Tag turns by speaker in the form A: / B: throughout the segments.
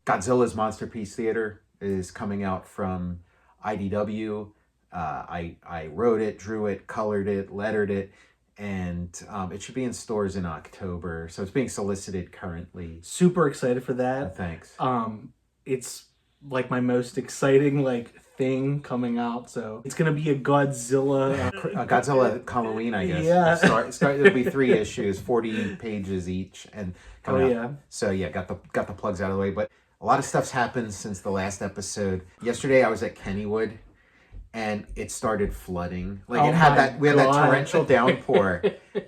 A: Godzilla's Monsterpiece Theater is coming out from IDW. I wrote it, drew it, colored it, lettered it, and it should be in stores in October. So it's being solicited currently.
B: Super excited for that.
A: Thanks.
B: It's like my most exciting thing coming out. So it's gonna be a Godzilla.
A: Godzilla Halloween, I guess.
B: Yeah.
A: It'll be 3 issues, 40 pages each, and coming out. So yeah, got the plugs out of the way. But a lot of stuff's happened since the last episode. Yesterday I was at Kennywood, and it started flooding. We had that torrential downpour,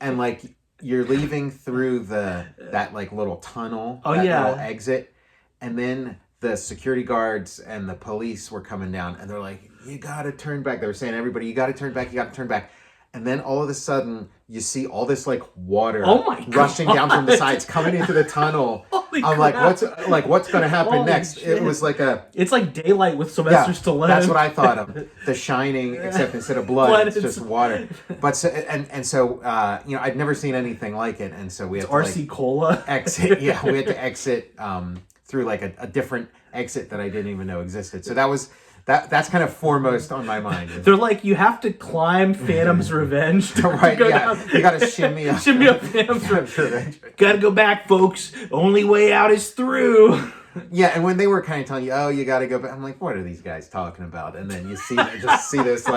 A: and you're leaving through that little tunnel, little exit, and then the security guards and the police were coming down, and they're like, "You gotta turn back." They were saying, "Everybody, you gotta turn back. You gotta turn back." And then all of a sudden, you see all this water rushing down from the sides, coming into the tunnel.
B: Holy
A: I'm
B: crap.
A: what's going to happen
B: Holy
A: next?
B: shit.
A: It was
B: it's like Daylight with Sylvester Stallone.
A: That's what I thought of. The Shining, except instead of blood, it's just water. But so I'd never seen anything like it, and so we had to
B: RC Cola
A: exit. Yeah, we had to exit through a different exit that I didn't even know existed. So that's kind of foremost on my mind.
B: They're like, you have to climb Phantom's Revenge.
A: Right, yeah. You got to shimmy up.
B: Shimmy up Phantom's Revenge. Got to go back, folks. Only way out is through.
A: Yeah, and when they were kind of telling you, oh, you got to go back, I'm like, what are these guys talking about? And then you see this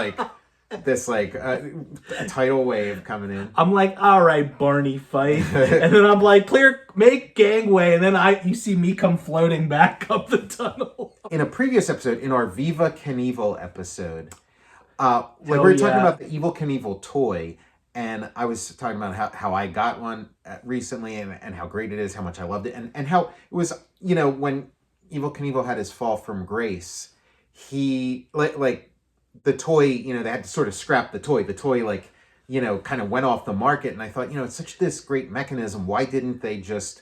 A: a tidal wave coming in.
B: I'm like, all right, Barney Fife. And then I'm like, make gangway. And then you see me come floating back up the tunnel.
A: In a previous episode, in our Viva Knievel episode, we were talking about the Evel Knievel toy, and I was talking about how I got one recently and how great it is, how much I loved it, and how it was, when Evel Knievel had his fall from grace, he, the toy, they had to sort of scrap the toy. The toy, kind of went off the market, and I thought, it's such this great mechanism. Why didn't they just,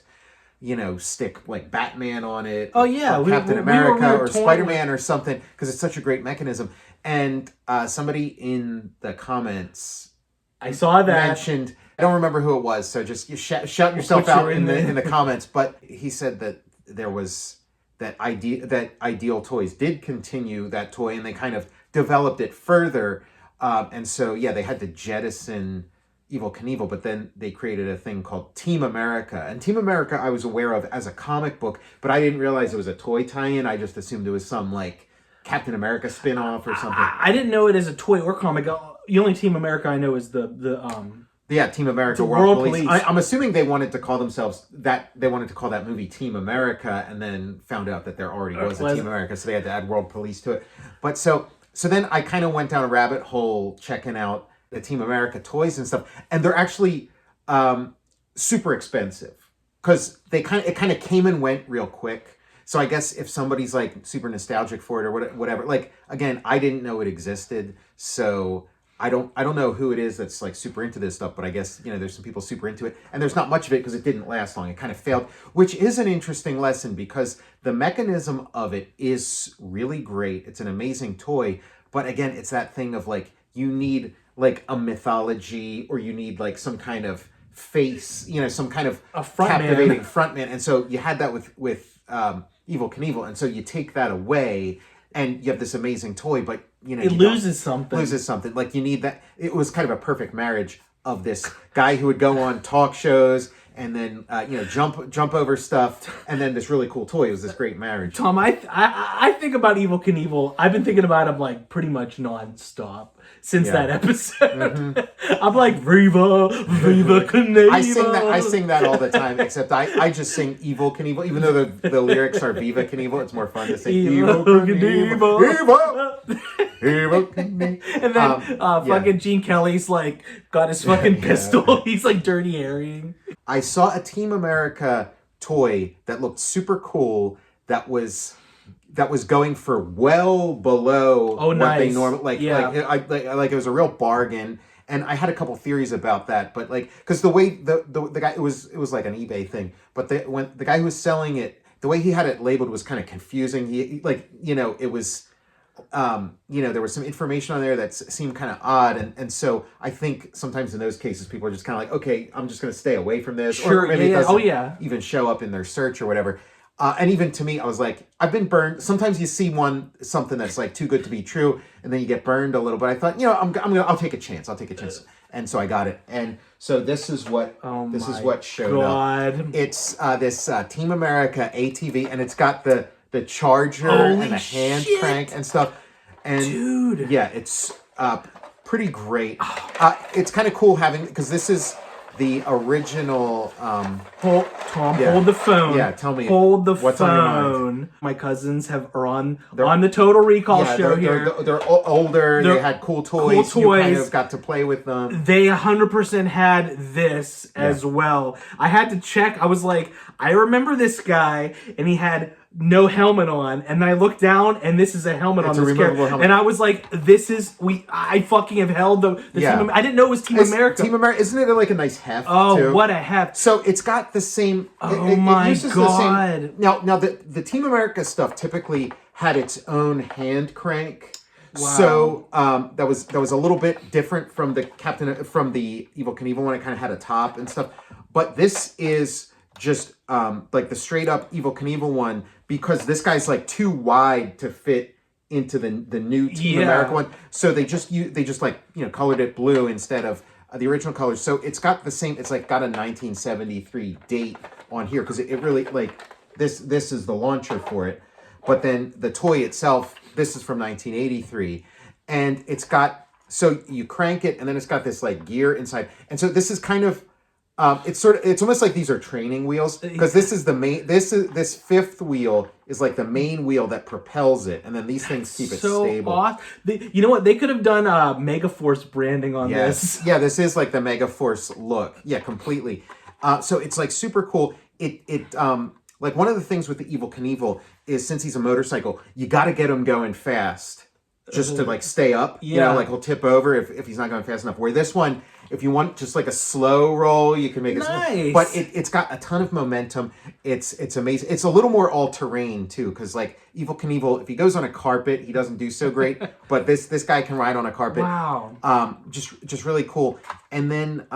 A: stick Batman on it?
B: Oh yeah,
A: or Captain America or Spider-Man or something, because it's such a great mechanism. And somebody in the comments,
B: I saw that,
A: mentioned, I don't remember who it was, so just shout yourself out in the comments. But he said that there was that Ideal Toys did continue that toy, and they kind of developed it further, and so they had to jettison Evel Knievel, but then they created a thing called Team America. And Team America I was aware of as a comic book, but I didn't realize it was a toy tie-in. I just assumed it was some Captain America spin-off or something.
B: I didn't know it as a toy or comic. The only Team America I know is the
A: Team America World Police. I'm assuming they wanted to call themselves that. They wanted to call that movie Team America, and then found out that there already was a Team America, so they had to add World Police to it. But so then I kind of went down a rabbit hole checking out the Team America toys and stuff, and they're actually super expensive because it kind of came and went real quick. So I guess if somebody's super nostalgic for it or whatever, again, I didn't know it existed, so I don't know who it is that's super into this stuff, but I guess there's some people super into it, and there's not much of it because it didn't last long. It kind of failed, which is an interesting lesson because the mechanism of it is really great. It's an amazing toy, but again, it's that thing of you need a mythology, or you need some kind of face, some kind of captivating frontman, and so you had that with Evel Knievel, and so you take that away, and you have this amazing toy, but
B: it loses something.
A: You need that. It was kind of a perfect marriage of this guy who would go on talk shows and then jump over stuff, and then this really cool toy. It was this great marriage.
B: Tom, I think about Evel Knievel. I've been thinking about him pretty much nonstop since that episode. Mm-hmm. I'm like, Viva Knievel.
A: I sing that all the time, except I just sing Evel Knievel, even though the lyrics are Viva Knievel. It's more fun to say Evel Knievel. Evel Knievel.
B: And then fucking Gene Kelly's got his fucking pistol. He's dirty harrying.
A: I saw a Team America toy that looked super cool that was going for well below what they normally it was a real bargain, and I had a couple theories about that, but because the way the guy, it was like an eBay thing, but when the guy who was selling it, the way he had it labeled was kind of confusing. He it was there was some information on there that seemed kind of odd, and so I think sometimes in those cases people are just kind of okay, I'm just going to stay away from this,
B: sure,
A: or maybe it doesn't even show up in their search or whatever. And even to me, I was like, I've been burned. Sometimes you see something that's like too good to be true, and then you get burned a little. But I thought, I'll take a chance. And so I got it. And so this is what showed up. It's this Team America ATV, and it's got the charger and the hand crank and stuff. And dude, yeah, it's pretty great. It's kind of cool because this is the original.
B: Hold the phone.
A: Yeah, tell me.
B: Hold the phone. On your mind? My cousins are on the Total Recall show here.
A: They're older. They had cool toys. You kind of got to play with them.
B: They 100% had this as well. I had to check. I was like, I remember this guy, and he had no helmet on, and then I looked down, and this is a helmet on this character, and I was like, I fucking have held the Team. I didn't know it was Team America.
A: Team America, isn't it like a nice heft?
B: Oh,
A: too?
B: What a heft!
A: So it's got the same.
B: My God!
A: Now the Team America stuff typically had its own hand crank. Wow. So that was a little bit different from the Evel Knievel one. It kind of had a top and stuff, but this is just like the straight up Evel Knievel one, because this guy's like too wide to fit into the new Team America one. So they just colored it blue instead of the original colors. So it's got the same. It's like got a 1973 date on here, because it really like this is the launcher for it. But then the toy itself, this is from 1983, and it's got, so you crank it, and then it's got this like gear inside, and so this is kind of. It's almost like these are training wheels, because this is the main. This fifth wheel is like the main wheel that propels it, and then these things keep it stable.
B: Awesome. You know what? They could have done Megaforce branding on this.
A: Yeah, this is like the Megaforce look. Yeah, completely. So it's like super cool. It like one of the things with the Evel Knievel is, since he's a motorcycle, you got to get him going fast, just to like stay up. Yeah. You know, like he'll tip over if he's not going fast enough. Where this one, if you want just like a slow roll, you can make it slow. But it's got a ton of momentum. It's amazing. It's a little more all-terrain too, because like Evel Knievel, if he goes on a carpet, he doesn't do so great. But this guy can ride on a carpet.
B: Wow.
A: Just really cool. And then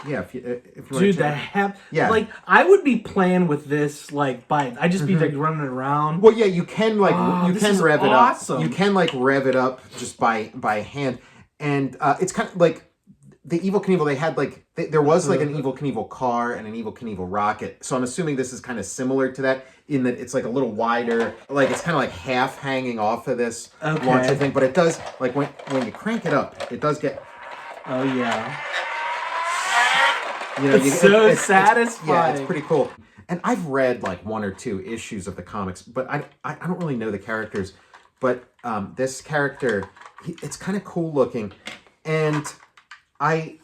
A: if you
B: dude, like I would be playing with this like I'd just be like running around.
A: Well, yeah, you can like you can rev it up. You can like rev it up just by hand, and it's kind of like. The Evel Knievel, they had like, there was like an Evel Knievel car and an Evel Knievel rocket. So I'm assuming this is kind of similar to that, in that it's like a little wider, like it's kind of like half hanging off of this launcher thing. But it does, like when you crank it up, it does get.
B: Oh yeah.
A: You know,
B: it's satisfying.
A: Yeah, it's pretty cool. And I've read like one or two issues of the comics, but I don't really know the characters. But this character, it's kind of cool looking, and I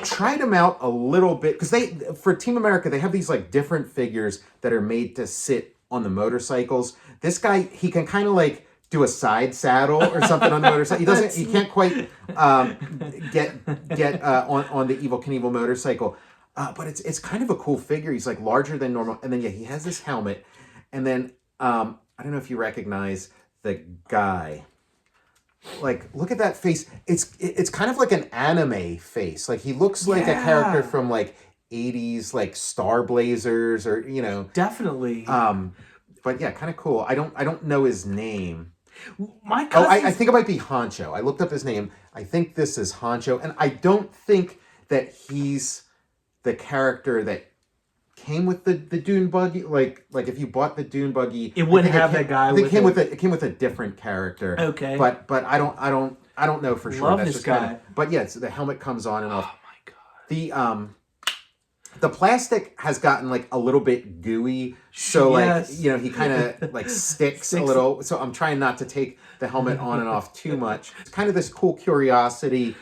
A: tried them out a little bit, because for Team America, they have these like different figures that are made to sit on the motorcycles. This guy, he can kind of like do a side saddle or something on the motorcycle. He can't quite get on the Evel Knievel motorcycle. But it's kind of a cool figure. He's like larger than normal, and then he has this helmet, and then I don't know if you recognize the guy. Like, look at that face. It's kind of like an anime face. Like, he looks like a character from like 80s like Star Blazers, or you know.
B: Definitely.
A: But yeah, kind of cool. I don't know his name.
B: My cousin.
A: I think it might be Honcho. I looked up his name. I think this is Honcho, and I don't think that he's the character that came with the Dune buggy. Like if you bought the Dune buggy,
B: it wouldn't have that guy.
A: It came with a different character.
B: Okay,
A: but I don't know for sure.
B: Love
A: That's
B: this
A: just
B: guy.
A: Kind of, but yeah, the helmet comes on and off.
B: Oh my
A: God. The plastic has gotten like a little bit gooey, so like he kind of like sticks a little. So I'm trying not to take the helmet on and off too much. It's kind of this cool curiosity.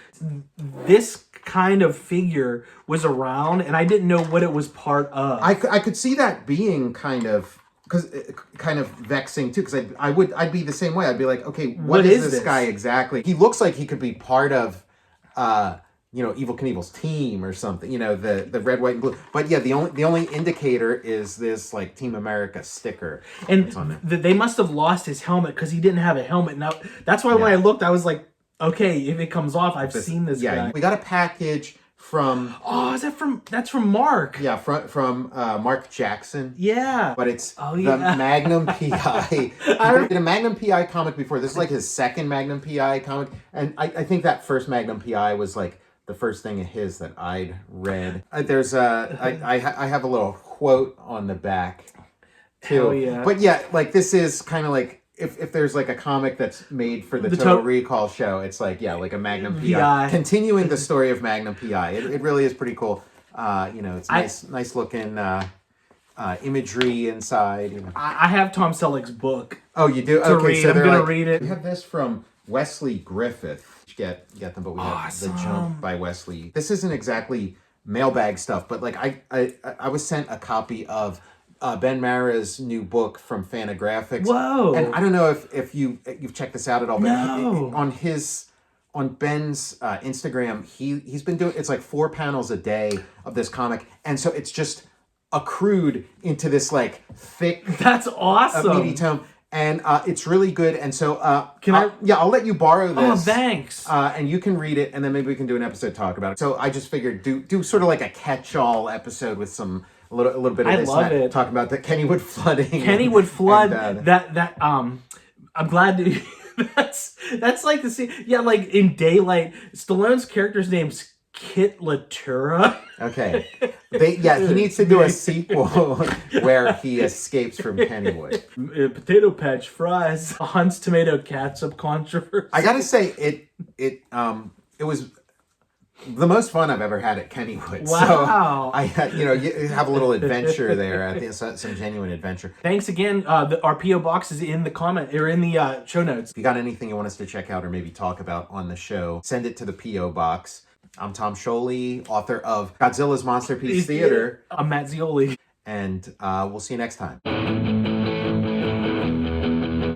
B: This kind of figure was around, and I didn't know what it was part of.
A: I could see that being kind of vexing too, because I'd be the same way. I'd be like, okay, what is this guy exactly? He looks like he could be part of Evel Knievel's team or something, the red, white, and blue. But yeah, the only indicator is this like Team America sticker.
B: And they must have lost his helmet, because he didn't have a helmet. Now that's why when I looked, I was like, okay, if it comes off, I've seen this guy.
A: We got a package from...
B: Oh, that's from Mark.
A: Yeah, from Mark Jackson.
B: Yeah.
A: But it's the Magnum P.I. He did a Magnum P.I. comic before. This is like his second Magnum P.I. comic. And I think that first Magnum P.I. was like the first thing of his that I'd read. I have a little quote on the back too.
B: Hell yeah.
A: But yeah, like this is kind of like if there's like a comic that's made for the Total Recall show, it's like like a Magnum P.I. continuing the story of Magnum P.I. It really is pretty cool. It's nice looking imagery inside. You know.
B: I have Tom Selleck's book.
A: Oh, you do?
B: Okay, read.
A: So
B: I'm gonna read it.
A: We have this from Wesley Griffith. Get them, but we have The Jump by Wesley. This isn't exactly mailbag stuff, but like I was sent a copy of Ben Mara's new book from Fantagraphics.
B: Whoa!
A: And I don't know if you've checked this out at all, but
B: no.
A: on Ben's Instagram, he's been doing, it's like 4 panels a day of this comic, and so it's just accrued into this like thick,
B: that's awesome,
A: meaty tome. And it's really good. And so I'll let you borrow this.
B: Oh, thanks.
A: And you can read it, and then maybe we can do an episode talk about it. So I just figured do sort of like a catch-all episode with a little bit of this.
B: I love it.
A: Talking about the Kennywood flooding.
B: Kennywood flood. I'm glad to, that's like the scene. Yeah, like in Daylight, Stallone's character's name's Kit Latura.
A: Okay. He needs to do a sequel where he escapes from Kennywood.
B: Potato Patch Fries. Hunt's Tomato Catsup controversy.
A: I gotta say, it was the most fun I've ever had at Kennywood.
B: Wow.
A: So I had, you have a little adventure there. I think some genuine adventure.
B: Thanks again. Our P.O. box is in the comment or in the show notes.
A: If you got anything you want us to check out or maybe talk about on the show, send it to the P.O. box. I'm Tom Scioli, author of Godzilla's Monsterpiece Theater.
B: I'm Matt Zeoli.
A: And we'll see you next time.